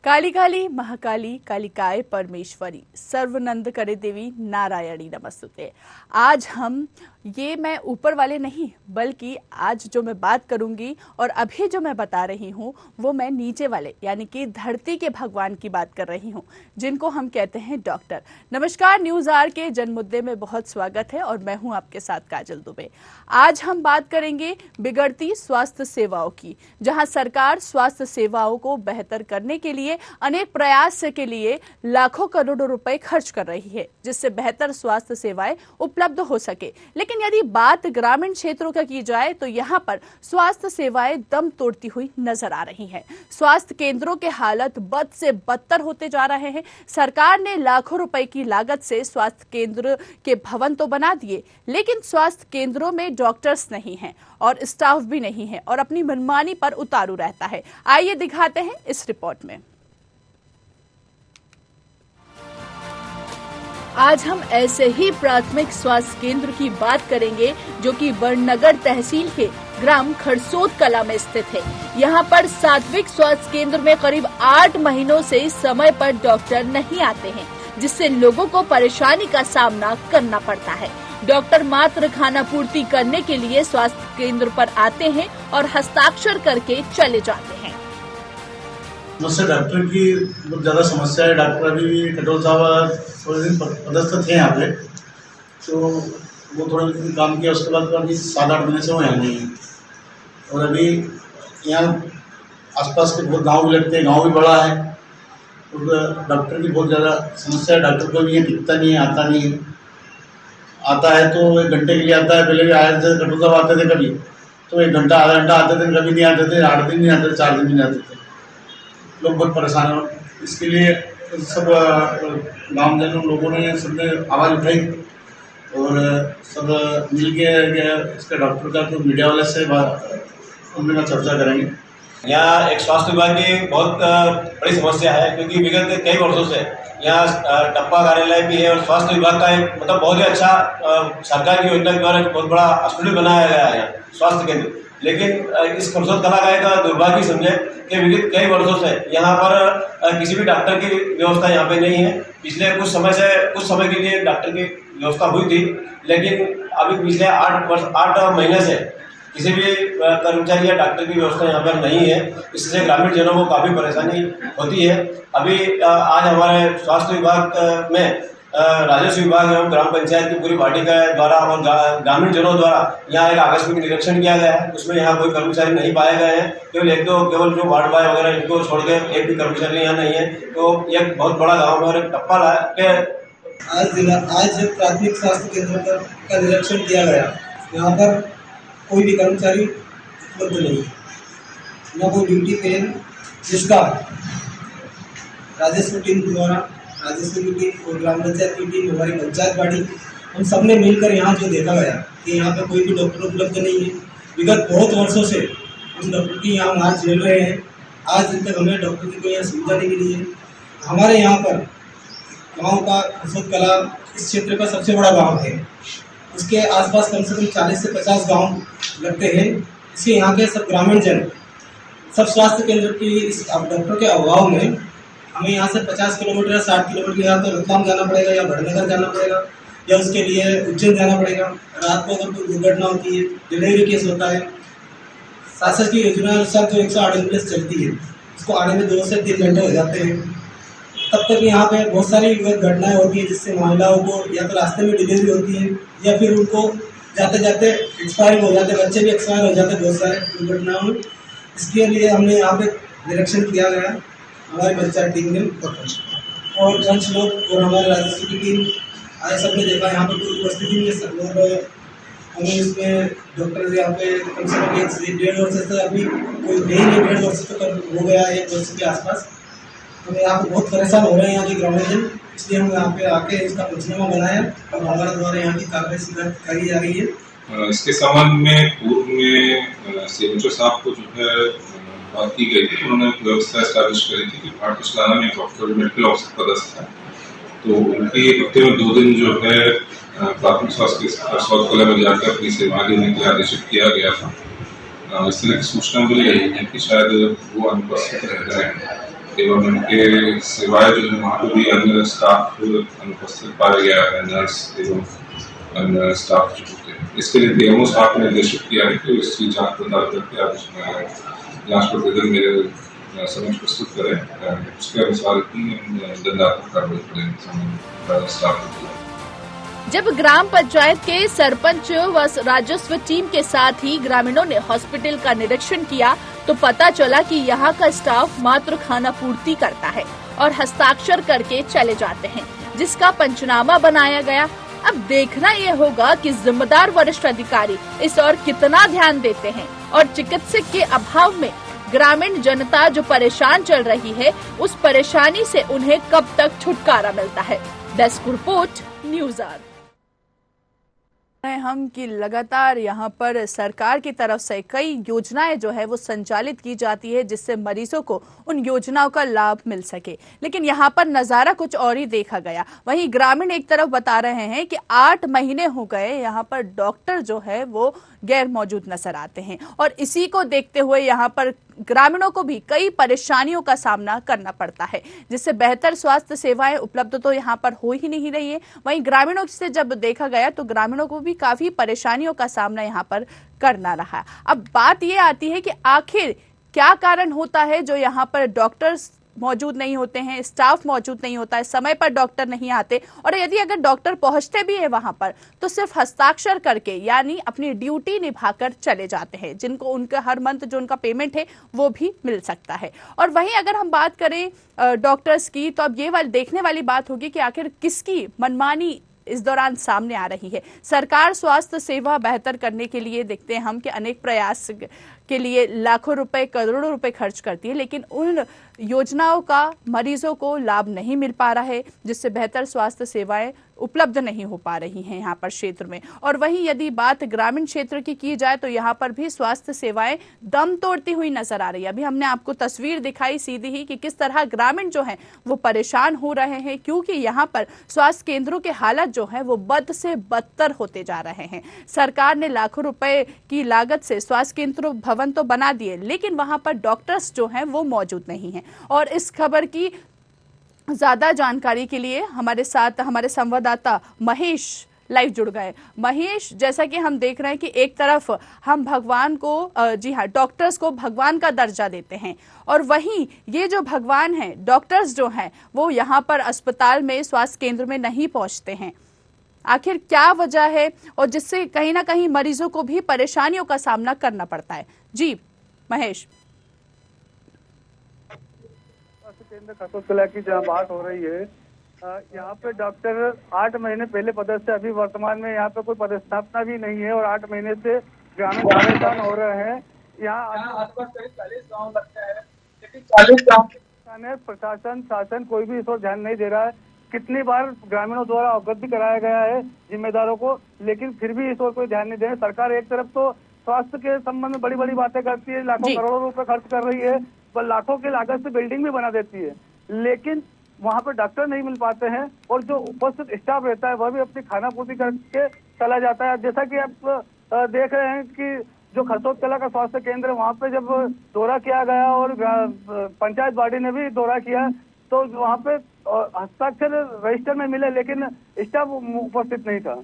काली काली महाकाली कालिकाय परमेश्वरी सर्वनंद करे देवी नारायणी नमस्तुते। आज मैं ऊपर वाले नहीं बल्कि आज जो मैं बात करूंगी और अभी जो मैं बता रही हूं वो मैं नीचे वाले यानी कि धरती के भगवान की बात कर रही हूं, जिनको हम कहते हैं डॉक्टर। नमस्कार, न्यूज आर के जन मुद्दे में बहुत स्वागत है और मैं हूं आपके साथ काजल दुबे। आज हम बात करेंगे बिगड़ती स्वास्थ्य सेवाओं की, जहां सरकार स्वास्थ्य सेवाओं को बेहतर करने के लिए अनेक प्रयास के लिए लाखों करोड़ों रुपए खर्च कर रही है, जिससे बेहतर स्वास्थ्य सेवाएं उपलब्ध हो सके। लेकिन यदि बात ग्रामीण क्षेत्रों का की जाए तो यहाँ पर स्वास्थ्य सेवाएं दम तोड़ती हुई नजर आ रही हैं। स्वास्थ्य केंद्रों के हालत बद से बदतर होते जा रहे हैं। सरकार ने लाखों रुपए की लागत से स्वास्थ्य केंद्र के भवन तो बना दिए, लेकिन स्वास्थ्य केंद्रों में डॉक्टर्स नहीं हैं और स्टाफ भी नहीं है और अपनी मनमानी पर उतारू रहता है। आइए दिखाते हैं इस रिपोर्ट में। आज हम ऐसे ही प्राथमिक स्वास्थ्य केंद्र की बात करेंगे जो कि बड़नगर तहसील के ग्राम खरसोद कला में स्थित है। यहाँ पर सात्विक स्वास्थ्य केंद्र में करीब 8 महीनों से समय पर डॉक्टर नहीं आते हैं, जिससे लोगों को परेशानी का सामना करना पड़ता है। डॉक्टर मात्र खाना पूर्ति करने के लिए स्वास्थ्य केंद्र पर आते हैं और हस्ताक्षर करके चले जाते हैं। मुझसे डॉक्टर की बहुत ज़्यादा समस्या है। डॉक्टर अभी भी कटोल साहब थोड़े दिन पदस्थ थे यहाँ पे, तो वो थोड़ा दिन काम किया, उसके बाद अभी 7-8 महीने से वो यहाँ नहीं है। और अभी यहाँ आसपास के बहुत गांव भी लगते हैं, गांव भी बड़ा है, और डॉक्टर की बहुत ज़्यादा समस्या है। डॉक्टर को भी ये दिखता नहीं है, आता नहीं है। आता है तो 1 घंटे के लिए आता है। पहले भी आए थे, कटोल साहब आते थे कभी तो 1 घंटा आधा घंटा आते थे, कभी नहीं आते थे। 8 दिन नहीं आते थे, 4 दिन भी नहीं आते थे। लोग बहुत परेशान हैं। इसके लिए सब गाँव जनों लोगों ने सबने आवाज़ उठाई और सब मिल के इसका डॉक्टर का तो मीडिया वाले से उनके साथ चर्चा करेंगे। यहाँ एक स्वास्थ्य विभाग की बहुत बड़ी समस्या है, क्योंकि विगत कई वर्षों से यहाँ टप्पा कार्यालय भी है और स्वास्थ्य विभाग का एक मतलब बहुत ही अच्छा सरकार की योजना के द्वारा बहुत बड़ा हॉस्पिटल बनाया गया है यहाँ स्वास्थ्य केंद्र। लेकिन इस खरसोद कला का एक दुर्भाग्य समझे कि विगत कई वर्षों से यहाँ पर किसी भी डॉक्टर की व्यवस्था यहाँ पे नहीं है। पिछले कुछ समय के लिए डॉक्टर की व्यवस्था हुई थी, लेकिन अभी पिछले 8 महीने से किसी भी कर्मचारी या डॉक्टर की व्यवस्था यहाँ पर नहीं है। इससे ग्रामीण जनों को काफ़ी परेशानी होती है। अभी आज हमारे स्वास्थ्य विभाग में राजस्व विभाग एवं ग्राम पंचायत की पूरी पार्टी के द्वारा और ग्रामीण जनों द्वारा यहाँ एक आकस्मिक निरीक्षण किया गया है। उसमें यहाँ कोई कर्मचारी नहीं पाए गए हैं। केवल जो वार्ड बॉय वगैरह इनको छोड़ के एक भी कर्मचारी यहाँ नहीं है। तो एक बहुत बड़ा गाँव में और एक टप्पा के आज प्राथमिक स्वास्थ्य केंद्र का निरीक्षण किया गया। यहाँ पर कोई भी कर्मचारी उपलब्ध नहीं है, न कोई ड्यूटी पे, जिसका राजस्व टीम द्वारा, राजस्व की टीम और ग्राम पंचायत की टीम, हमारी पंचायत पार्टी, हम सब ने मिलकर यहाँ जो देखा गया कि यहाँ पे कोई भी डॉक्टर उपलब्ध नहीं है। विगत बहुत वर्षों से हम डॉक्टर की यहाँ मार झेल रहे हैं। आज दिन तक हमें डॉक्टर की कोई यहाँ सुविधा नहीं मिली है। हमारे यहाँ पर गाँव का खरसोद कला इस क्षेत्र का सबसे बड़ा गाँव है। उसके आसपास कम से कम 40 से 50 गाँव लगते हैं। इसलिए यहाँ के सब ग्रामीण जन सब स्वास्थ्य केंद्र की इस डॉक्टर के अभाव में हमें यहाँ से 50 किलोमीटर या 60 किलोमीटर या तो रतलाम जाना पड़ेगा या बड़नगर जाना पड़ेगा या उसके लिए उज्जैन जाना पड़ेगा। रात को अगर कोई दुर्घटना होती है, डिलीवरी केस होता है, शासन की योजना अनुसार जो 108 एम्बुलेंस चलती है उसको आने में 2 से 3 घंटे हो जाते हैं। तब तक यहाँ पे बहुत सारी घटनाएं होती है, जिससे महिलाओं को या तो रास्ते में डिलीवरी होती है या फिर उनको जाते जाते एक्सपायर हो जाते, बच्चे भी एक्सपायर हो जाते बहुत सारे दुर्घटनाओं में। इसके लिए हमने यहाँ पे निरीक्षण किया गया हमारी पंचायत टीम ने और पंच लोग और हमारे राजस्व की टीम आए। सबने देखा यहाँ पर कोई उपस्थिति नहीं है सब। और हमें इसमें डॉक्टर यहाँ पे कम से कम 1-1.5 वर्ष से अभी कोई नहीं, 1.5 वर्ष तक हो गया, 1 वर्ष के आसपास। हम यहाँ पे बहुत परेशान हो रहे हैं यहाँ के ग्रामीण जन। इसलिए हम यहाँ पे आके इसका पंचनामा बनाया और हमारे द्वारा यहाँ की कार्रवाई सीधा करी जा रही है। इसके संबंध में पूर्व में सीएमओ साहब को जो है बात की गई थी। उन्होंने व्यवस्था स्टैब्लिश करी थी कि भारतीय में डॉक्टर मेडिकल ऑफिसर पदस्थ है, तो उनकी हफ्ते में 2 दिन जो है प्राथमिक स्वास्थ्य कला में जाकर अपनी सेवा देने के लिए आदेशित किया गया था। इस तरह की सूचना मिल रही है कि शायद वो अनुपस्थित रह रहे हैं। एवं उनके सिवाय जो है वहाँ पे भी अन्य स्टाफ अनुपस्थित पाया गया है, नर्स एवं अन्य स्टाफ जो होते हैं। इसके लिए डीएमओ साहब ने निर्देशित किया है कि इसकी जांच पड़ताल करके आप जांच प्रतिवेदन मेरे समझ प्रस्तुत करें, उसके अनुसार दंडात्मक कार्रवाई करें स्टाफ के। जब ग्राम पंचायत के सरपंच व राजस्व टीम के साथ ही ग्रामीणों ने हॉस्पिटल का निरीक्षण किया तो पता चला कि यहाँ का स्टाफ मात्र खाना पूर्ति करता है और हस्ताक्षर करके चले जाते हैं, जिसका पंचनामा बनाया गया। अब देखना ये होगा कि जिम्मेदार वरिष्ठ अधिकारी इस और कितना ध्यान देते हैं और चिकित्सक के अभाव में ग्रामीण जनता जो परेशान चल रही है, उस परेशानी से उन्हें कब तक छुटकारा मिलता है। Desk report, news hour. हम कि लगातार यहाँ पर सरकार की तरफ से कई योजनाएं जो है वो संचालित की जाती है, जिससे मरीजों को उन योजनाओं का लाभ मिल सके, लेकिन यहाँ पर नज़ारा कुछ और ही देखा गया। वहीं ग्रामीण एक तरफ बता रहे हैं कि 8 महीने हो गए यहाँ पर डॉक्टर जो है वो गैर मौजूद नजर आते हैं और इसी को देखते हुए यहाँ पर ग्रामीणों को भी कई परेशानियों का सामना करना पड़ता है, जिससे बेहतर स्वास्थ्य सेवाएं उपलब्ध तो यहाँ पर हो ही नहीं रही है। वहीं ग्रामीणों से जब देखा गया तो ग्रामीणों को भी काफी परेशानियों का सामना यहाँ पर करना रहा। अब बात ये आती है कि आखिर क्या कारण होता है जो यहाँ पर डॉक्टर्स मौजूद नहीं होते हैं, स्टाफ मौजूद नहीं होता है, समय पर डॉक्टर नहीं आते, और यदि अगर डॉक्टर पहुंचते भी है वहां पर तो सिर्फ हस्ताक्षर करके यानी अपनी ड्यूटी निभाकर चले जाते हैं, जिनको उनका हर मंथ जो उनका पेमेंट है वो भी मिल सकता है। और वहीं अगर हम बात करें डॉक्टर्स की, तो अब ये देखने वाली बात होगी कि आखिर किसकी मनमानी इस दौरान सामने आ रही है। सरकार स्वास्थ्य सेवा बेहतर करने के लिए देखते हैं हम कि अनेक प्रयास के लिए लाखों रुपए, करोड़ों रुपए खर्च करती है, लेकिन उन योजनाओं का मरीजों को लाभ नहीं मिल पा रहा है, जिससे बेहतर स्वास्थ्य सेवाएं उपलब्ध नहीं हो पा रही हैं यहाँ पर क्षेत्र में। और वहीं यदि बात ग्रामीण क्षेत्र की जाए तो यहाँ पर भी स्वास्थ्य सेवाएं दम तोड़ती हुई नजर आ रही है। अभी हमने आपको तस्वीर दिखाई सीधी ही कि किस तरह ग्रामीण जो है वो परेशान हो रहे हैं, क्योंकि यहाँ पर स्वास्थ्य केंद्रों के हालात जो है वो बद से बदतर होते जा रहे हैं। सरकार ने लाखों रुपए की लागत से स्वास्थ्य केंद्र भवन तो बना दिए, लेकिन वहां पर डॉक्टर्स जो हैं वो मौजूद नहीं हैं। और इस खबर की ज्यादा जानकारी के लिए हमारे साथ हमारे संवाददाता महेश लाइव जुड़ गए। महेश, जैसा कि हम देख रहे हैं कि एक तरफ हम भगवान को, जी हाँ, डॉक्टर्स को भगवान का दर्जा देते हैं, और वहीं ये जो भगवान हैं, डॉक्टर्स जो हैं वो यहाँ पर अस्पताल में, स्वास्थ्य केंद्र में नहीं पहुंचते हैं। आखिर क्या वजह है और जिससे कहीं ना कहीं मरीजों को भी परेशानियों का सामना करना पड़ता है? जी महेश। केंद्र खरसोत्कला की जहाँ बात हो रही है, यहाँ पे डॉक्टर 8 महीने पहले पदस्थ है, अभी वर्तमान में यहाँ पे कोई पदस्थापना भी नहीं है और 8 महीने से ग्रामीण परेशान हो रहे हैं। यहाँ आसपास करीब 40 गाँव लगता है, लेकिन 40 गाँव प्रशासन शासन कोई भी इस और ध्यान नहीं दे रहा है। कितनी बार ग्रामीणों द्वारा अवगत भी कराया गया है जिम्मेदारों को, लेकिन फिर भी इस और कोई ध्यान नहीं दे रहे। सरकार एक तरफ तो स्वास्थ्य के संबंध में बड़ी बड़ी बातें करती है, लाखों करोड़ों रुपए खर्च कर रही है, पर लाखों की लागत से बिल्डिंग भी बना देती है, लेकिन वहाँ पर डॉक्टर नहीं मिल पाते हैं और जो उपस्थित स्टाफ रहता है वह भी अपनी खाना पूर्ति करके चला जाता है। जैसा कि आप देख रहे हैं कि जो खरसोत्कला का स्वास्थ्य केंद्र है, वहाँ पे जब दौरा किया गया और पंचायत बॉडी ने भी दौरा किया तो वहाँ पे हस्ताक्षर रजिस्टर में मिले, लेकिन स्टाफ उपस्थित नहीं था।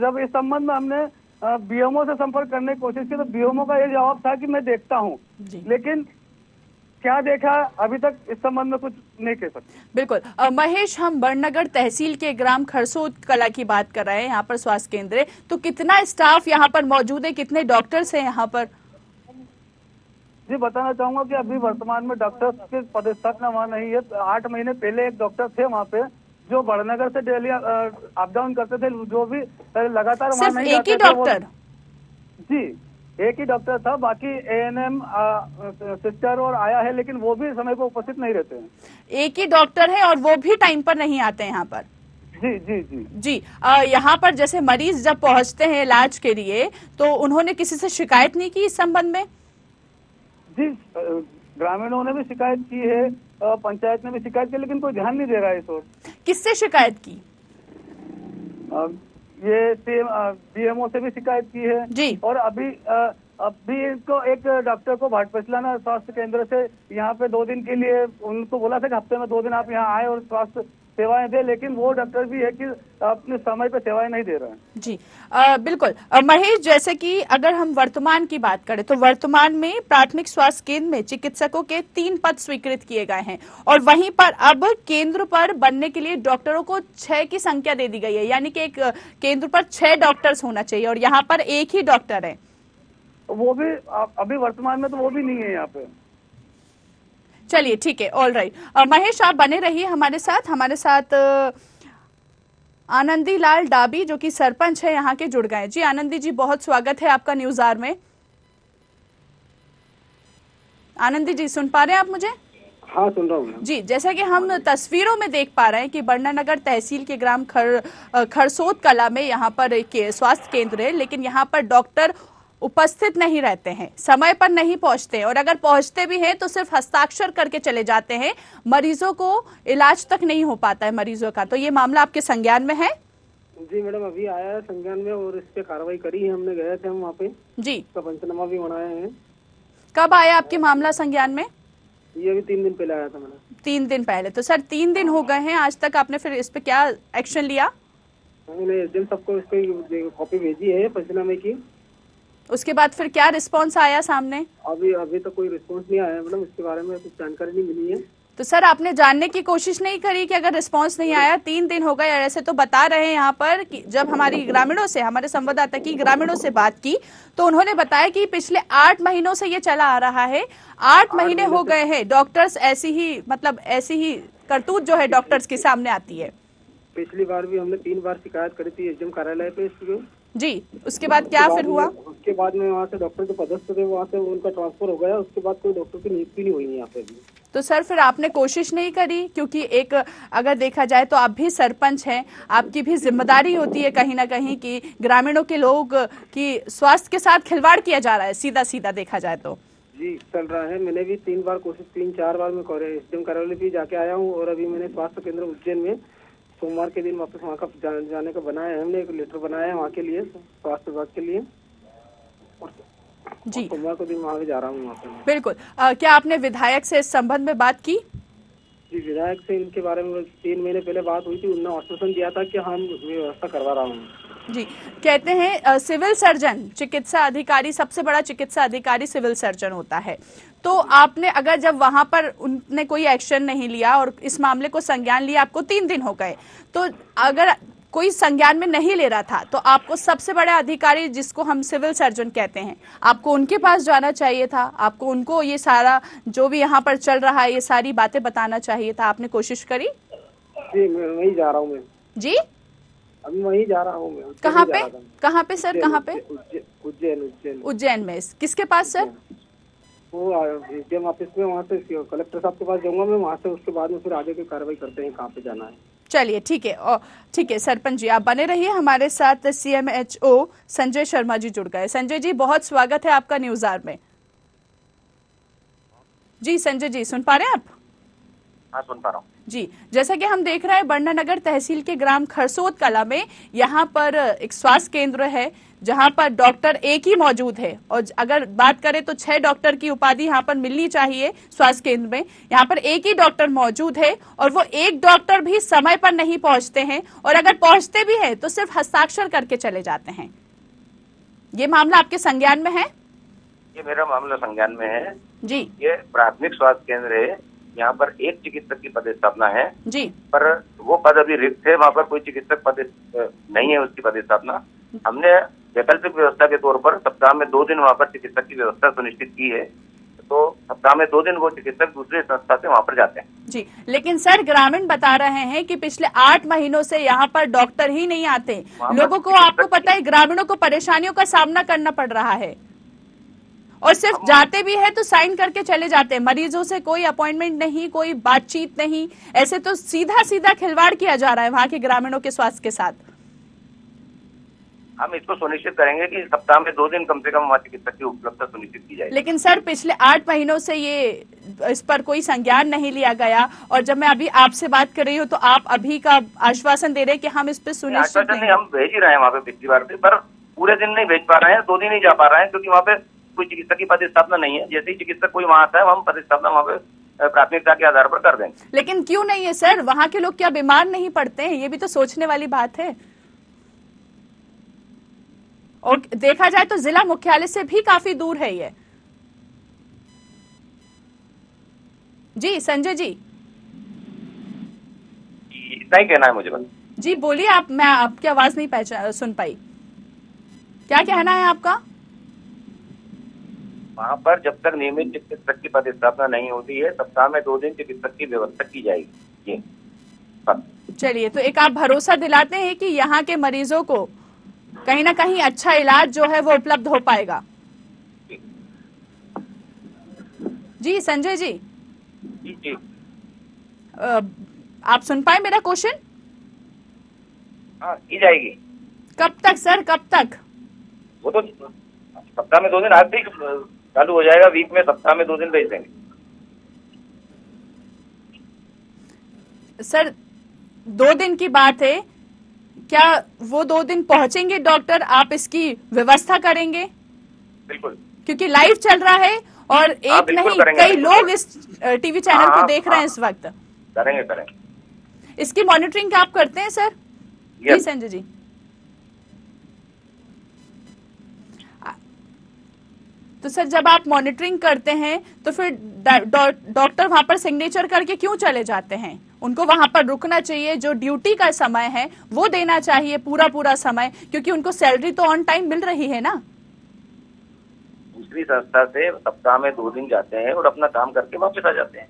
जब इस संबंध में हमने बीएमओ से संपर्क करने की कोशिश की तो बीएमओ का ये जवाब था कि मैं देखता हूँ, लेकिन क्या देखा अभी तक इस संबंध में कुछ नहीं कह सकते। बिल्कुल महेश, हम बड़नगर तहसील के ग्राम खरसोत्कला की बात कर रहे हैं। यहाँ पर स्वास्थ्य केंद्र है, तो कितना स्टाफ यहाँ पर मौजूद है, कितने डॉक्टर्स हैं यहाँ पर? जी बताना चाहूंगा कि अभी वर्तमान में डॉक्टर की पदस्थापना वहाँ नहीं है। 8 महीने पहले एक डॉक्टर थे वहाँ पे जो बड़नगर से डेली अप डाउन करते थे, जो भी लगातार वहाँ नहीं एक ही डॉक्टर? जी एक ही डॉक्टर था, बाकी एएनएम सिस्टर और आया है, लेकिन वो भी समय पर उपस्थित नहीं रहते हैं। एक ही डॉक्टर है और वो भी टाइम पर नहीं आते हैं यहाँ पर? जी जी जी जी। यहाँ पर जैसे मरीज जब पहुँचते हैं इलाज के लिए तो उन्होंने किसी से शिकायत नहीं की इस संबंध में? जी ग्रामीणों ने भी शिकायत की है, पंचायत ने भी शिकायत की, लेकिन कोई ध्यान नहीं दे रहा है इस ओर। किससे शिकायत की? ये बीएमओ से भी शिकायत की है जी। और अभी अभी इनको एक डॉक्टर को भाटपचलाना स्वास्थ्य केंद्र से यहाँ पे 2 दिन के लिए उनको बोला था कि हफ्ते में 2 दिन आप यहाँ आए और स्वास्थ्य सेवाएं दे, लेकिन वो डॉक्टर भी है कि अपने समय पे सेवाएं नहीं दे रहे हैं। जी बिल्कुल। महेश, जैसे कि अगर हम वर्तमान की बात करें तो वर्तमान में प्राथमिक स्वास्थ्य केंद्र में चिकित्सकों के 3 पद स्वीकृत किए गए हैं और वहीं पर अब केंद्र पर बनने के लिए डॉक्टरों को 6 की संख्या दे दी गई है, यानी कि एक केंद्र पर 6 डॉक्टर्स होना चाहिए और यहाँ पर एक ही डॉक्टर है। वो भी अभी वर्तमान में तो वो भी नहीं है यहाँ पे। चलिए ठीक है, ऑल राइट। महेश, आप बने रहिए हमारे साथ आनंदी लाल डाबी जो कि सरपंच है यहाँ के जुड़ गए। जी आनंदी जी, बहुत स्वागत है आपका न्यूज आवर में। आनंदी जी, सुन पा रहे हैं आप मुझे? हाँ, सुन रहा हूँ जी। जैसा कि हम तस्वीरों में देख पा रहे हैं कि बरनानगर तहसील के ग्राम खरसोद कला में यहाँ पर एक स्वास्थ्य केंद्र है, लेकिन यहाँ पर डॉक्टर उपस्थित नहीं रहते हैं, समय पर नहीं पहुंचते हैं और अगर पहुंचते भी हैं तो सिर्फ हस्ताक्षर करके चले जाते हैं। मरीजों को इलाज तक नहीं हो पाता है मरीजों का। तो ये मामला आपके संज्ञान में है? जी मैडम, अभी आया है संज्ञान में और इस पे कार्रवाई करी है। हमने गए थे हम वहाँ पे जी, तो पंचनामा भी बनाए हैं। कब आया आपके मामला संज्ञान में? ये अभी 3 दिन पहले आया था मैडम। 3 दिन पहले। तो सर 3 दिन हो गए हैं, आज तक आपने फिर इस पे क्या एक्शन लिया? हमने एसडीएम सबको इसकी कॉपी भेजी है पंचनामे की। उसके बाद फिर क्या रिस्पॉन्स आया सामने? अभी तो कोई रिस्पॉन्स नहीं आया मैडम, इसके बारे में कुछ जानकारी नहीं मिली है। तो सर आपने जानने की कोशिश नहीं करी कि अगर रिस्पांस नहीं आया? 3 दिन हो गए और ऐसे तो बता रहे हैं यहाँ पर कि जब हमारी ग्रामीणों से, हमारे संवाददाता की ग्रामीणों से बात की तो उन्होंने बताया कि पिछले 8 महीनों से ये चला आ रहा है। 8 महीने हो गए हैं, डॉक्टर्स ऐसी ही करतूत जो है डॉक्टर्स के सामने आती है। पिछली बार भी हमने 3 बार शिकायत करी थी एसडीएम कार्यालय पे इसकी। जी, उसके बाद क्या फिर हुआ? उसके बाद में वहाँ से डॉक्टर जो पदस्थ थे वहाँ से उनका ट्रांसफर हो गया। उसके बाद कोई डॉक्टर की नियुक्ति नहीं हुई यहाँ पे भी। तो सर फिर आपने कोशिश नहीं करी? क्योंकि एक अगर देखा जाए तो आप भी सरपंच हैं, आपकी भी जिम्मेदारी होती है कहीं ना कहीं कि ग्रामीणों के लोग की स्वास्थ्य के साथ खिलवाड़ किया जा रहा है, सीधा सीधा देखा जाए तो। जी, चल रहा है। मैंने भी 3 बार कोशिश, 3-4 बार मैं एसडीएम कार्यालय भी जाके आया हूँ और अभी मैंने स्वास्थ्य केंद्र उज्जैन में सोमवार के दिन वापस वहाँ का जाने का बनाया है। हमने एक लेटर बनाया है वहाँ के लिए, स्वास्थ्य विभाग के लिए। जी, सोमवार को दिन वहाँ भी जा रहा हूँ वहाँ पे। बिल्कुल। क्या आपने विधायक से इस संबंध में बात की? जी, विधायक से इनके बारे में 3 महीने पहले बात हुई थी। उन्होंने आश्वासन दिया था कि हम व्यवस्था करवा रहा हूँ। जी, कहते हैं सिविल सर्जन, चिकित्सा अधिकारी, सबसे बड़ा चिकित्सा अधिकारी सिविल सर्जन होता है। तो आपने अगर जब वहां पर उनने कोई एक्शन नहीं लिया और इस मामले को संज्ञान लिया, आपको 3 दिन हो गए, तो अगर कोई संज्ञान में नहीं ले रहा था तो आपको सबसे बड़ा अधिकारी जिसको हम सिविल सर्जन कहते हैं, आपको उनके पास जाना चाहिए था। आपको उनको ये सारा जो भी यहाँ पर चल रहा है ये सारी बातें बताना चाहिए था। आपने कोशिश करी? जी, मैं वही जा रहा हूँ। मैं जी, अभी वही जा रहा हूँ। मैं कहाँ पे सर? कहाँ पे? उज्जैन में। किसके पास सर? वो एसडीएम ऑफिस में, वहाँ से कलेक्टर साहब के पास जाऊंगा मैं वहाँ से। उसके बाद में फिर आगे की कार्रवाई करते हैं, कहाँ पे जाना है। चलिए ठीक है, ठीक है सरपंच जी, आप बने रहिए हमारे साथ। सीएमएचओ संजय शर्मा जी जुड़ गए। संजय जी, बहुत स्वागत है आपका न्यूज आवर में। जी संजय जी, सुन पा रहे हैं आप? हाँ, सुन पा रहा हूँ जी। जैसा कि हम देख रहे हैं बरनानगर तहसील के ग्राम खरसोद कला में यहाँ पर एक स्वास्थ्य केंद्र है जहाँ पर डॉक्टर एक ही मौजूद है और अगर बात करें तो 6 डॉक्टर की उपाधि यहाँ पर मिलनी चाहिए स्वास्थ्य केंद्र में। यहाँ पर एक ही डॉक्टर मौजूद है और वो एक डॉक्टर भी समय पर नहीं पहुंचते हैं और अगर पहुंचते भी हैं तो सिर्फ हस्ताक्षर करके चले जाते हैं। ये मामला आपके संज्ञान में है? ये मेरा मामला संज्ञान में है जी। ये प्राथमिक स्वास्थ्य केंद्र है, यहाँ पर एक चिकित्सक की पदस्थापना है जी, पर वो पद अभी रिक्त है। वहाँ पर कोई चिकित्सक पद नहीं है उसकी पदस्थापना। हमने वैकल्पिक व्यवस्था के तौर पर सप्ताह में 2 दिन वहाँ पर चिकित्सक की व्यवस्था सुनिश्चित की है। तो सप्ताह में 2 दिन वो चिकित्सक दूसरे संस्था से वहाँ पर जाते हैं। जी, लेकिन सर ग्रामीण बता रहे हैं कि पिछले 8 महीनों से यहाँ पर डॉक्टर ही नहीं आते। लोगों को, आपको पता है, ग्रामीणों को परेशानियों का सामना करना पड़ रहा है और सिर्फ जाते भी है तो साइन करके चले जाते हैं। मरीजों से कोई अपॉइंटमेंट नहीं, कोई बातचीत नहीं। ऐसे तो सीधा सीधा खिलवाड़ किया जा रहा है वहाँ के ग्रामीणों के स्वास्थ्य के साथ। हम इसको सुनिश्चित करेंगे कि सप्ताह में 2 दिन कम से कम वहाँ चिकित्सक की उपलब्धता सुनिश्चित की जाए। लेकिन सर पिछले 8 महीनों से ये इस पर कोई संज्ञान नहीं लिया गया और जब मैं अभी आपसे बात कर रही हूँ तो आप अभी का आश्वासन दे रहे हैं कि हम इस पर सुनिश्चित नहीं। हम भेज ही रहे हैं वहाँ पे पिछली बार से, पर पूरे दिन नहीं भेज पा रहे हैं, 2 दिन ही जा पा रहे हैं क्योंकि वहाँ पे कोई चिकित्सक की पदस्थापना नहीं है। जैसे ही चिकित्सक कोई वहाँ आता है, हम पदस्थापना वहाँ पे प्राथमिकता के आधार पर कर देंगे। लेकिन क्यों नहीं है सर? वहाँ के लोग क्या बीमार नहीं पड़ते हैं? ये भी तो सोचने वाली बात है। और देखा जाए तो जिला मुख्यालय से भी काफी दूर है ये। जी संजय जी, इतना ही कहना है मुझे बस। जी बोलिए आप, मैं आपकी आवाज नहीं सुन पाई। क्या कहना है आपका? वहाँ पर जब तक नियमित चिकित्सक की पदस्थापना नहीं होती है, सप्ताह में 2 दिन चिकित्सक की व्यवस्था की जाएगी। ये चलिए, तो एक आप भरोसा दिलाते हैं कि यहाँ के मरीजों को कहीं ना कहीं अच्छा इलाज जो है वो उपलब्ध हो पाएगा। जी संजय जी, जी आप सुन पाए मेरा क्वेश्चन? हाँ, की जाएगी। कब तक सर, कब तक? वो तो सप्ताह में 2 दिन, आज भी चालू हो जाएगा। वीक में सप्ताह में 2 दिन भेज देंगे सर। 2 दिन की बात है, क्या वो 2 दिन पहुंचेंगे डॉक्टर? आप इसकी व्यवस्था करेंगे? बिल्कुल, क्योंकि लाइव चल रहा है और एक नहीं कई लोग इस टीवी चैनल को देख रहे हैं इस वक्त। करेंगे। इसकी मॉनिटरिंग आप करते हैं सर? जी संजय जी। तो सर जब आप मॉनिटरिंग करते हैं तो फिर डॉक्टर वहां पर सिग्नेचर करके क्यों चले जाते हैं? उनको वहां पर रुकना चाहिए, जो ड्यूटी का समय है वो देना चाहिए पूरा समय, क्योंकि उनको सैलरी तो ऑन टाइम मिल रही है ना। दूसरी संस्था से सप्ताह में 2 दिन जाते हैं और अपना काम करके वापस आ जाते हैं।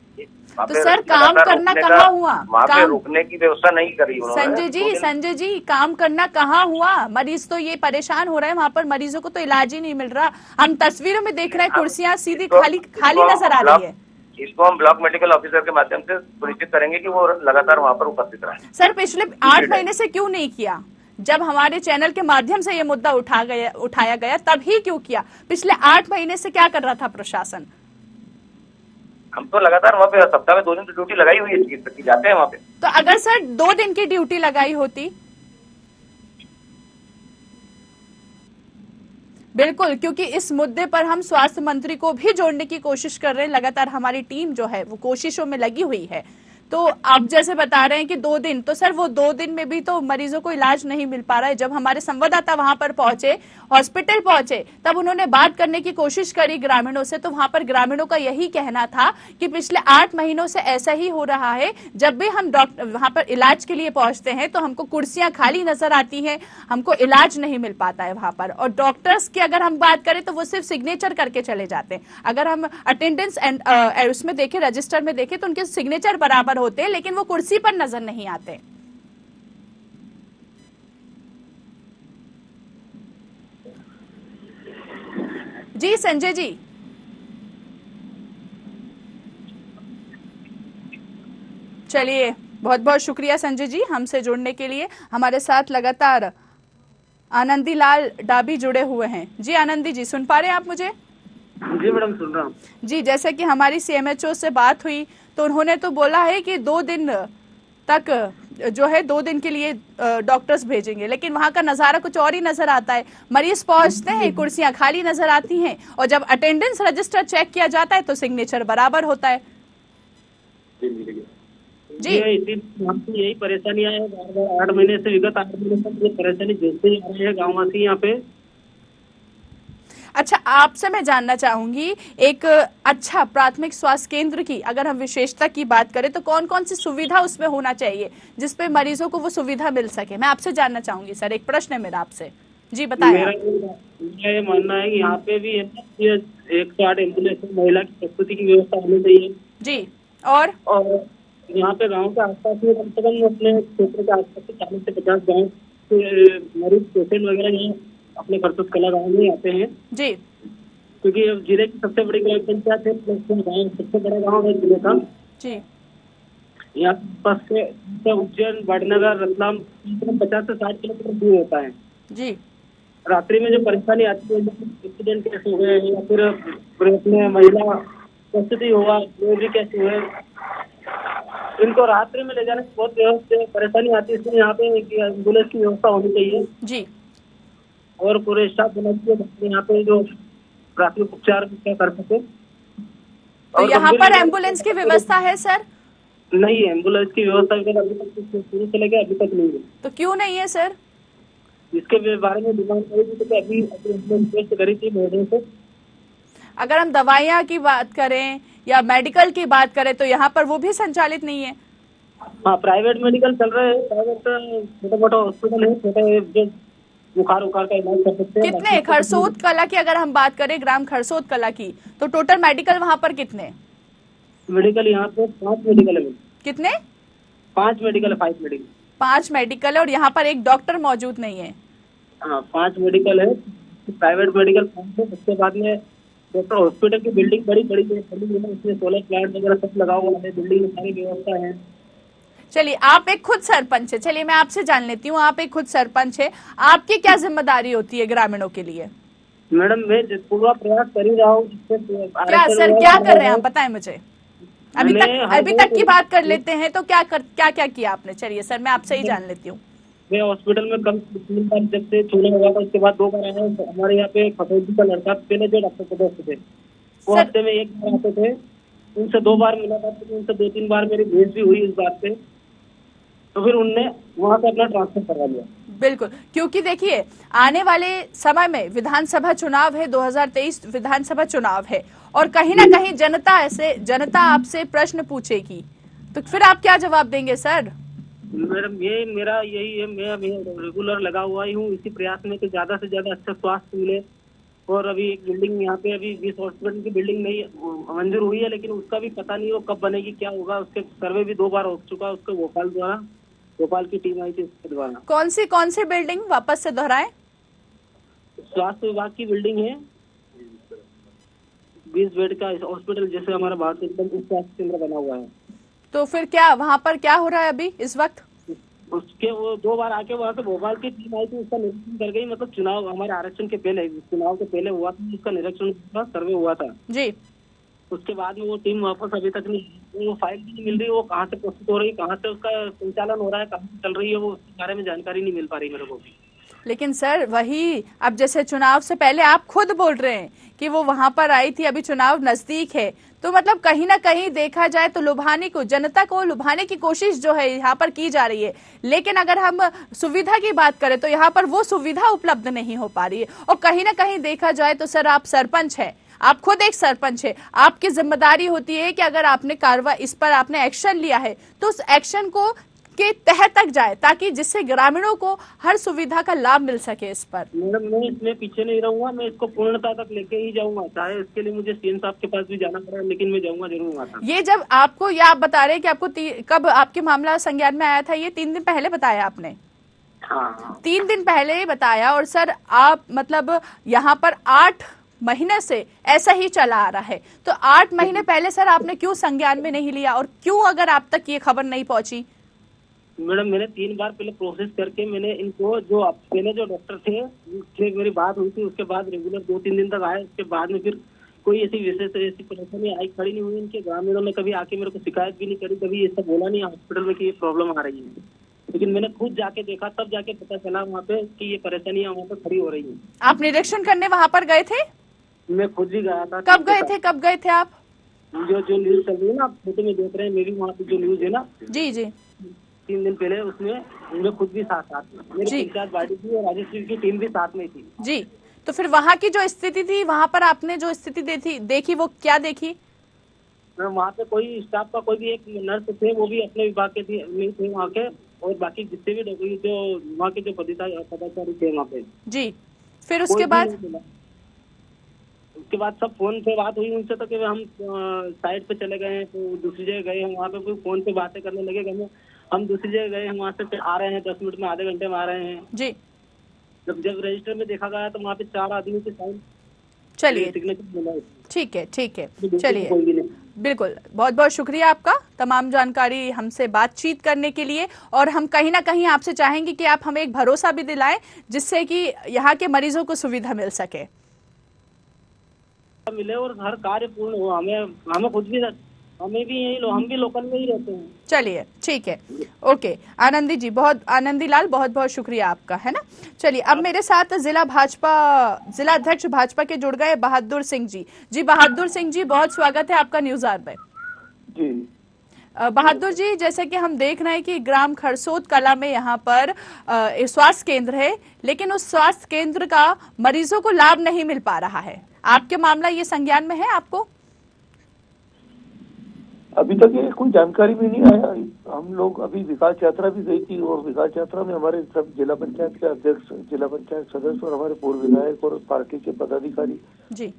तो सर काम करना कहाँ हुआ? वहाँ पे रुकने की व्यवस्था नहीं करी उन्होंने। संजय जी काम करना कहाँ हुआ? मरीज तो ये परेशान हो रहे हैं, वहाँ पर मरीजों को तो इलाज ही नहीं मिल रहा। हम तस्वीरों में देख रहे हैं कुर्सियां सीधी खाली नजर आ रही है। इसको हम ब्लॉक मेडिकल ऑफिसर के माध्यम से सुनिश्चित करेंगे कि वो लगातार वहाँ पर उपस्थित रहे। सर पिछले 8 महीने से क्यों नहीं किया? जब हमारे चैनल के माध्यम से ये मुद्दा उठाया गया तब ही क्यों किया? पिछले 8 महीने से क्या कर रहा था प्रशासन? हम तो लगातार वहाँ पे सप्ताह में 2 दिन की ड्यूटी लगाई हुई है, चिकित्सक की जाते हैं वहाँ पे। तो अगर सर 2 दिन की ड्यूटी लगाई होती? बिल्कुल, क्योंकि इस मुद्दे पर हम स्वास्थ्य मंत्री को भी जोड़ने की कोशिश कर रहे हैं। लगातार हमारी टीम जो है वो कोशिशों में लगी हुई है। तो आप जैसे बता रहे हैं कि 2 दिन, तो सर वो 2 दिन में भी तो मरीजों को इलाज नहीं मिल पा रहा है। जब हमारे संवाददाता वहां पर पहुंचे, हॉस्पिटल पहुंचे, तब उन्होंने बात करने की कोशिश करी ग्रामीणों से, तो वहां पर ग्रामीणों का यही कहना था कि पिछले 8 महीनों से ऐसा ही हो रहा है। जब भी हम डॉक्टर वहां पर इलाज के लिए पहुंचते हैं तो हमको कुर्सियां खाली नजर आती हैं, हमको इलाज नहीं मिल पाता है वहां पर। और डॉक्टर्स की अगर हम बात करें तो वो सिर्फ सिग्नेचर करके चले जाते हैं। अगर हम अटेंडेंस एंड उसमें देखें, रजिस्टर में देखें, तो उनके सिग्नेचर बराबर होते हैं, लेकिन वो कुर्सी पर नजर नहीं आते। जी संजय जी, चलिए बहुत बहुत शुक्रिया संजय जी हमसे जुड़ने के लिए। हमारे साथ लगातार आनंदी लाल डाबी जुड़े हुए हैं। जी आनंदी जी, सुन पा रहे हैं आप मुझे? जी मैडम, सुन रहा हूँ। जी, जैसे कि हमारी सीएमएचओ से बात हुई तो उन्होंने तो बोला है कि 2 दिन तक जो है 2 दिन के लिए डॉक्टर्स भेजेंगे, लेकिन वहां का नजारा कुछ और ही नजर आता है। मरीज पहुंचते हैं, कुर्सियां खाली नजर आती हैं, और जब अटेंडेंस रजिस्टर चेक किया जाता है तो सिग्नेचर बराबर होता है। जी यही परेशानियां है, बार-बार 8 महीने से, विगत 8 महीने तक ये परेशानी झेलते ही आ रहे हैं गाँववासी यहाँ पे। अच्छा, आपसे मैं जानना चाहूंगी, एक अच्छा प्राथमिक स्वास्थ्य केंद्र की अगर हम विशेषता की बात करें तो कौन कौन सी सुविधा उसमें होना चाहिए जिसपे मरीजों को वो सुविधा मिल सके? मैं आपसे जानना चाहूंगी सर, एक प्रश्न है मेरा आपसे। जी बताएं। मेरा ये मानना है कि यहाँ पे भी 108 एम्बुलेंस महिला की प्रस्तुति की व्यवस्था होनी चाहिए। जी, और यहाँ पे गाँव के आसपास में कम से कम अपने क्षेत्र के आसपास से 40 से 50 गाँव के मरीज पेशेंट वगैरह यहाँ अपने खरतुत कला गाँव में आते हैं जी, क्योंकि जिले की सबसे बड़ी ग्राम पंचायत है, गाँव सबसे बड़ा गाँव है जिले का जी। यहाँ पास से उज्जैन, वाडनगर, रतलाम 50 से 60 किलोमीटर दूर होता है जी। रात्रि में जो परेशानी आती है, एक्सीडेंट केस हो गए या फिर अपने महिला प्रस्तुति हुआ, डिलीवरी केस हुए, इनको रात्रि में ले जाने से बहुत परेशानी आती है। इसलिए यहाँ पे एम्बुलेंस की व्यवस्था होनी चाहिए जी, और पूरे स्टाफ होना चाहिए। यहाँ पे जो प्राथमिक उपचार क्या कर सके। तो यहाँ पर एम्बुलेंस की व्यवस्था है सर? नहीं है, एम्बुलेंस की व्यवस्था अभी तक शुरू से लेकर अभी तक नहीं है। तो क्यों नहीं है सर? इसके बारे में डिमांड करी थी तो अभी एम्बुलेंस करी थी महोदय से। अगर हम दवाइयाँ की बात करें या मेडिकल की बात करें तो यहाँ पर वो भी संचालित नहीं है। हाँ, प्राइवेट मेडिकल चल रहे हैं, प्राइवेट छोटा मोटा हॉस्पिटल है, छोटे जो बुखार उखार का इलाज कर सकते हैं। कितने खरसोद कला की अगर हम बात करें, ग्राम खरसोद कला की, तो टोटल मेडिकल वहाँ पर कितने? मेडिकल यहाँ पे 5 मेडिकल है। कितने? 5 मेडिकल है, 5 मेडिकल। 5 मेडिकल है और यहाँ पर एक डॉक्टर मौजूद नहीं है। हाँ, 5 मेडिकल है, प्राइवेट मेडिकल 5 है। उसके बाद में डॉक्टर हॉस्पिटल की बिल्डिंग बड़ी बड़ी है, उसमें सोलर प्लांट वगैरह सब लगा हुआ है, बिल्डिंग में सारी व्यवस्था है। चलिए, आप एक खुद सरपंच है, चलिए मैं आपसे जान लेती हूँ, आप एक खुद सरपंच है, आपकी क्या जिम्मेदारी होती है ग्रामीणों के लिए? मैडम, मैं पूरा प्रयास कर ही रहा हूँ। क्या सर, क्या कर रहे हैं आप, बताएं मुझे। अभी तक की बात कर लेते हैं, तो क्या किया आपने? चलिए सर, मैं आपसे ही जान लेती हूँ। मैं हॉस्पिटल में कम 3 बार जब से छूना हुआ था, उसके बाद 2 बार आया। हमारे यहाँ पे खतौजी का लड़का पहले जो डॉक्टर पदस्थ थे, वो हफ्ते में 1 बार आते थे। उनसे 2 बार मुलाकात की, उनसे 2-3 बार मेरी भेंट भी हुई इस बात पे। तो फिर उनने वहाँ से अपना ट्रांसफर करवा लिया। बिल्कुल, क्योंकि देखिए आने वाले समय में विधानसभा चुनाव है, 2023 विधानसभा चुनाव है, और कहीं ना कहीं जनता आपसे प्रश्न पूछेगी, तो फिर आप क्या जवाब देंगे सर? मैडम, ये मेरा यही है, मैं अभी रेगुलर लगा हुआ ही हूँ इसी प्रयास में कि ज्यादा से ज्यादा अच्छा स्वास्थ्य मिले। और अभी एक बिल्डिंग यहाँ पे अभी 20 हॉस्पिटल की बिल्डिंग नहीं मंजूर हुई है, लेकिन उसका भी पता नहीं वो कब बनेगी, क्या होगा। उसके सर्वे भी 2 बार हो चुका है, उसके भोपाल की टीम आई थी उसके द्वारा। कौन सी बिल्डिंग, वापस से दोहराएं? स्वास्थ्य विभाग की बिल्डिंग है, 20 बेड का हॉस्पिटल, जैसे हमारा भारतीय स्वास्थ्य केंद्र बना हुआ है। तो फिर क्या वहाँ पर क्या हो रहा है अभी इस वक्त? उसके वो 2 बार आके वहाँ से भोपाल की टीम आई थी, उसका निरीक्षण कर गई। मतलब चुनाव हमारे आरक्षण के पहले, चुनाव के पहले हुआ था, उसका निरीक्षण सर्वे हुआ था जी। उसके बाद में वो टीम वापस अभी तक नहीं, वो फाइल भी नहीं मिल रही, वो कहाँ से प्रस्तुत हो रही है, कहाँ से उसका संचालन हो रहा है, कहाँ से चल रही है, वो उसके बारे में जानकारी नहीं मिल पा रही मेरे को भी। लेकिन सर वही, अब जैसे चुनाव से पहले आप खुद बोल रहे हैं कि वो वहां पर आई थी, अभी चुनाव नजदीक है, तो मतलब कहीं ना कहीं देखा जाए तो जनता को लुभाने की कोशिश जो है यहाँ पर की जा रही है। लेकिन अगर हम सुविधा की बात करें तो यहाँ पर वो सुविधा उपलब्ध नहीं हो पा रही है। और कहीं ना कहीं देखा जाए तो सर, आप सरपंच है, आप खुद एक सरपंच है, आपकी जिम्मेदारी होती है कि अगर आपने इस पर आपने एक्शन लिया है तो उस एक्शन को के तह तक जाए, ताकि जिससे ग्रामीणों को हर सुविधा का लाभ मिल सके। इस पर मैडम, मैं इसमें पीछे नहीं रहूंगा, मैं इसको पूर्णता तक लेके ही जाऊंगा, चाहे इसके लिए मुझे सीएम साहब के पास भी जाना पड़े, लेकिन मैं जाऊंगा जरूर वहाँ तक। ये जब आपको, या आप बता रहे हैं कि आपको कब आपके मामला संज्ञान में आया था? ये 3 दिन पहले बताया आपने? हाँ, 3 दिन पहले ही बताया। और सर आप मतलब यहाँ पर 8 महीने से ऐसा ही चला आ रहा है, तो 8 महीने पहले सर आपने क्यों संज्ञान में नहीं लिया, और क्यों अगर आप तक ये खबर नहीं पहुंची? मैडम, मैंने 3 बार पहले प्रोसेस करके मैंने इनको, जो पहले जो डॉक्टर थे उससे मेरी बात हुई थी, उसके बाद रेगुलर 2-3 दिन तक आए। उसके बाद में फिर कोई ऐसी परेशानी आई खड़ी नहीं हुई। इनके ग्रामीणों ने कभी आके मेरे को शिकायत भी नहीं करी, कभी ऐसा बोला नहीं हॉस्पिटल में कि ये प्रॉब्लम आ रही है। लेकिन मैंने खुद जाके देखा, तब जाके पता चला वहाँ पे कि ये परेशानियां वहाँ पे खड़ी हो रही है। आप निरीक्षण करने वहां पर गए थे? मैं खुद भी गया था। कब गए थे आप? जो न्यूज चल रही है ना, आप फोटो में देख रहे हैं, मेरी वहाँ पे जो न्यूज है ना, जी 3 दिन पहले, उसमें मैं खुद भी साथ में, मेरी पंचायत बाड़ी थी और राजस्व की टीम भी साथ में थी जी। तो फिर वहाँ की जो स्थिति थी, वहाँ पर आपने जो स्थिति देखी वो क्या देखी? वहाँ पे कोई स्टाफ का, कोई भी एक नर्स थे, वो भी अपने विभाग के थे वहाँ के, और बाकी जितने भी जो वहाँ के जो पदाधिकारी थे वहाँ पे जी। फिर उसके बाद सब फोन पे बात हुई उनसे, तो कि हम साइड पे चले गए हैं, तो दूसरी जगह गए हैं, वहाँ पे कोई फोन पे बातें करने लगे। हम दूसरी जगह गए हैं, वहाँ से फिर आ रहे हैं, 10 मिनट में, आधे घंटे में आ रहे हैं जी। जब रजिस्टर में देखा गया तो वहाँ पे 4 आदमी के साइन, चलिए ठीक है, चलिए बिल्कुल, बहुत बहुत शुक्रिया आपका तमाम जानकारी हमसे बातचीत करने के लिए। और हम कहीं ना कहीं आपसे चाहेंगे कि आप हमें एक भरोसा भी दिलाएं, जिससे कि यहाँ के मरीजों को सुविधा मिल सके, मिले और हर कार्य पूर्ण हो। हमें खुद भी हमें भी हम भी लोकल में ही रहते हैं। चलिए ठीक है, ओके आनंदी जी, बहुत आनंदी लाल, बहुत बहुत शुक्रिया आपका, है ना। चलिए अब मेरे साथ जिला अध्यक्ष भाजपा के जुड़ गए बहादुर सिंह जी। जी बहादुर सिंह जी, बहुत स्वागत है आपका न्यूज आवर में। जी बहादुर जी, जैसे कि हम देख रहे हैं कि ग्राम खरसोद कला में यहाँ पर स्वास्थ्य केंद्र है, लेकिन उस स्वास्थ्य केंद्र का मरीजों को लाभ नहीं मिल पा रहा है। आपके मामला ये संज्ञान में है आपको? अभी तक ये कोई जानकारी भी नहीं आया। हम लोग अभी विकास यात्रा भी गई थी और विकास यात्रा में हमारे सब जिला पंचायत के अध्यक्ष, जिला पंचायत सदस्य और हमारे पूर्व विधायक और पार्टी के पदाधिकारी। जी,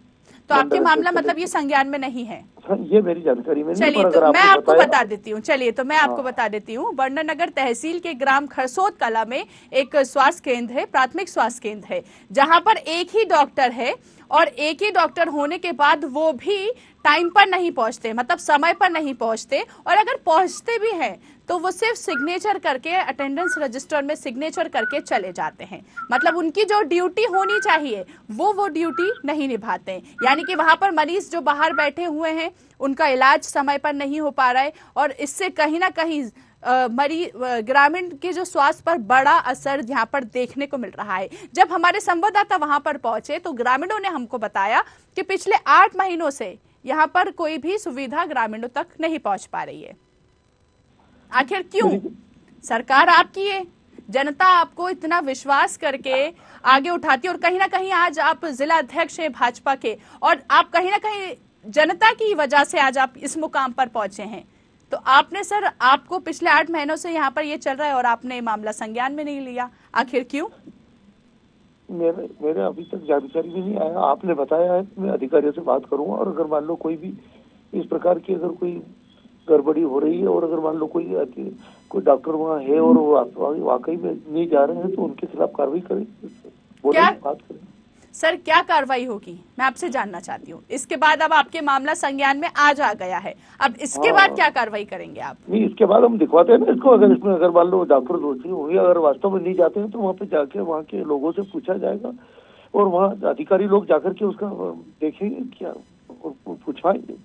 तो आपके मामला मतलब ये संज्ञान में नहीं है? ये मेरी जानकारी में नहीं। चलिए तो मैं आपको बता देती हूँ। चलिए तो मैं आपको बता देती हूँ। बर्ननगर तहसील के ग्राम खरसोद कला में एक स्वास्थ्य केंद्र है, प्राथमिक स्वास्थ्य केंद्र है, जहां पर एक ही डॉक्टर है और एक ही डॉक्टर होने के बाद वो भी टाइम पर नहीं पहुंचते, मतलब समय पर नहीं पहुंचते, और अगर पहुंचते भी हैं तो वो सिर्फ सिग्नेचर करके अटेंडेंस रजिस्टर में सिग्नेचर करके चले जाते हैं। मतलब उनकी जो ड्यूटी होनी चाहिए वो ड्यूटी नहीं निभाते हैं। यानी कि वहां पर मरीज जो बाहर बैठे हुए हैं उनका इलाज समय पर नहीं हो पा रहा है, और इससे कहीं ना कहीं ग्रामीण के जो स्वास्थ्य पर बड़ा असर यहाँ पर देखने को मिल रहा है। जब हमारे संवाददाता वहां पर पहुंचे तो ग्रामीणों ने हमको बताया कि पिछले 8 महीनों से यहाँ पर कोई भी सुविधा ग्रामीणों तक नहीं पहुंच पा रही है। आखिर क्यों? सरकार आपकी है, जनता आपको इतना विश्वास करके आगे उठाती है, और कहीं ना कहीं आज आप जिला अध्यक्ष हैं भाजपा के, और आप कहीं ना कहीं जनता की वजह से आज आप इस मुकाम पर पहुंचे हैं। तो आपने सर, आपको पिछले 8 महीनों से यहाँ पर ये चल रहा है और आपने मामला संज्ञान में नहीं लिया, आखिर क्यों? मेरे अभी तक जानकारी भी नहीं आया। आपने बताया है, मैं अधिकारियों से बात करूंगा, और अगर मान लो कोई भी इस प्रकार की अगर कोई गड़बड़ी हो रही है, और अगर मान लो कोई डॉक्टर वहाँ है और वो वाकई में नहीं जा रहे हैं, तो उनके खिलाफ कार्रवाई करें। क्या बात करें सर, क्या कार्रवाई होगी, मैं आपसे जानना चाहती हूँ। इसके बाद अब आपके मामला संज्ञान में आज आ गया है, अब इसके बाद क्या कार्रवाई करेंगे आप? नहीं, इसके बाद हम दिखवाते हैं ना इसको। अगर इसमें अगर मान लो डॉक्टर दोषी होंगे, अगर वास्तव में नहीं जाते हैं, तो वहाँ पे जाके वहाँ के लोगों से पूछा जाएगा, और वहाँ अधिकारी लोग जाकर के उसका देखेंगे, क्या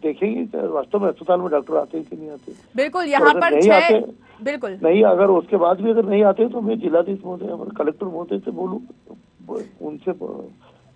देखेंगे वास्तव में अस्पताल में डॉक्टर आते हैं कि नहीं आते। बिल्कुल, यहाँ पर नहीं आते, बिल्कुल नहीं, अगर उसके बाद भी अगर नहीं आते तो मैं जिलाधीश महोदय, हमारे कलेक्टर महोदय से बोलूँ,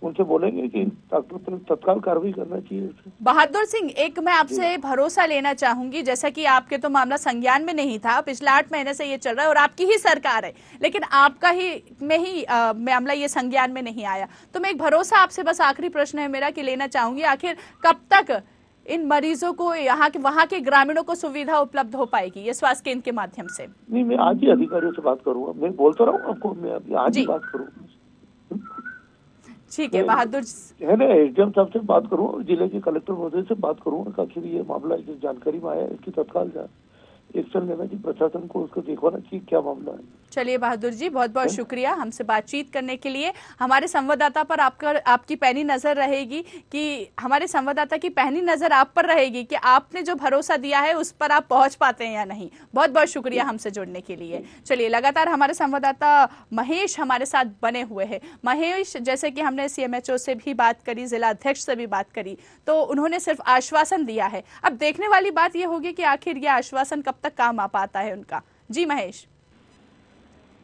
उनसे बोलेंगे कि डॉक्टर पर तत्काल कार्रवाई करना चाहिए। बहादुर सिंह, एक मैं आपसे भरोसा लेना चाहूंगी, जैसा कि आपके तो मामला संज्ञान में नहीं था, पिछले 8 महीने से ये चल रहा है और आपकी ही सरकार है, लेकिन आपका ही मामला ये संज्ञान में नहीं आया। तो मैं एक भरोसा आपसे, बस आखिरी प्रश्न है मेरा, कि लेना चाहूंगी, आखिर कब तक इन मरीजों को, वहाँ के ग्रामीणों को सुविधा उपलब्ध हो पाएगी ये स्वास्थ्य केंद्र के माध्यम से? नहीं, मैं आज ही अधिकारियों से बात करूंगा, मैं बोलता रहा हूँ आपको, मैं आज ही बात करूँगा। ठीक है बहादुर, है ना, एसडीएम साहब से बात करूँ, जिले के कलेक्टर महोदय से बात करूँगा, आखिर ये मामला जिस जानकारी में आया इसकी तत्काल एक्शन लेना चाहिए, प्रशासन को उसको देखवाना चाहिए क्या मामला है। चलिए बहादुर जी, बहुत बहुत शुक्रिया हमसे बातचीत करने के लिए। हमारे संवाददाता पर आपकी पैनी नजर रहेगी, कि हमारे संवाददाता की पैनी नजर आप पर रहेगी कि आपने जो भरोसा दिया है उस पर आप पहुंच पाते हैं या नहीं। बहुत बहुत शुक्रिया हमसे जुड़ने के लिए। चलिए, लगातार हमारे संवाददाता महेश हमारे साथ बने हुए हैं। महेश, जैसे कि हमने CMHO से भी बात करी, जिला अध्यक्ष से भी बात करी, तो उन्होंने सिर्फ आश्वासन दिया है। अब देखने वाली बात यह होगी कि आखिर यह आश्वासन कब तक काम आ पाता है उनका। जी महेश।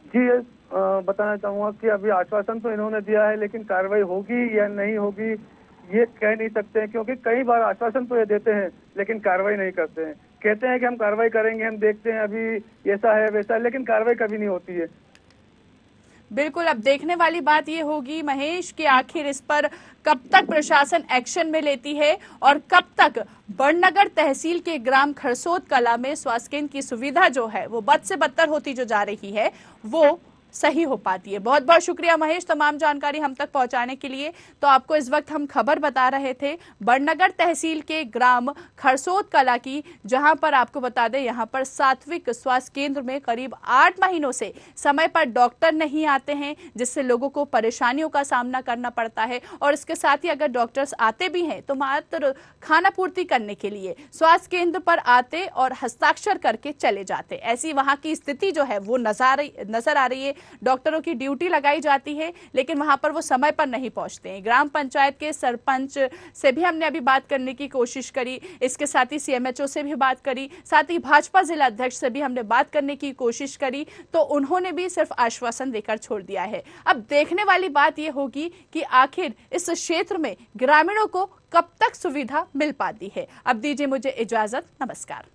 जी, बताना चाहूँगा कि अभी आश्वासन तो इन्होंने दिया है, लेकिन कार्रवाई होगी या नहीं होगी ये कह नहीं सकते हैं, क्योंकि कई बार आश्वासन तो ये देते हैं लेकिन कार्रवाई नहीं करते हैं। कहते हैं कि हम कार्रवाई करेंगे, हम देखते हैं, अभी ऐसा है वैसा है, लेकिन कार्रवाई कभी नहीं होती है। बिल्कुल, अब देखने वाली बात ये होगी महेश कि आखिर इस पर कब तक प्रशासन एक्शन में लेती है, और कब तक बड़नगर तहसील के ग्राम खरसोद कला में स्वास्थ्य केंद्र की सुविधा जो है वो बद से बदतर होती जो जा रही है वो सही हो पाती है। बहुत बहुत शुक्रिया महेश तमाम जानकारी हम तक पहुंचाने के लिए। तो आपको इस वक्त हम खबर बता रहे थे बड़नगर तहसील के ग्राम खरसोद कला की, जहां पर आपको बता दें यहाँ पर सात्विक स्वास्थ्य केंद्र में करीब 8 महीनों से समय पर डॉक्टर नहीं आते हैं, जिससे लोगों को परेशानियों का सामना करना पड़ता है। और इसके साथ ही अगर डॉक्टर्स आते भी हैं तो मात्र खाना पूर्ति करने के लिए स्वास्थ्य केंद्र पर आते और हस्ताक्षर करके चले जाते। ऐसी वहां की स्थिति जो है वो नजर आ रही है। डॉक्टरों की ड्यूटी लगाई जाती है, लेकिन वहां पर वो समय पर नहीं पहुंचते हैं। ग्राम पंचायत के सरपंच से भी हमने अभी बात करने की कोशिश करी, इसके साथ ही CMHO से भी बात करी, साथ ही भाजपा जिला अध्यक्ष से भी हमने बात करने की कोशिश करी, तो उन्होंने भी सिर्फ आश्वासन देकर छोड़ दिया है। अब देखने वाली बात यह होगी कि आखिर इस क्षेत्र में ग्रामीणों को कब तक सुविधा मिल पाती है। अब दीजिए मुझे इजाजत, नमस्कार।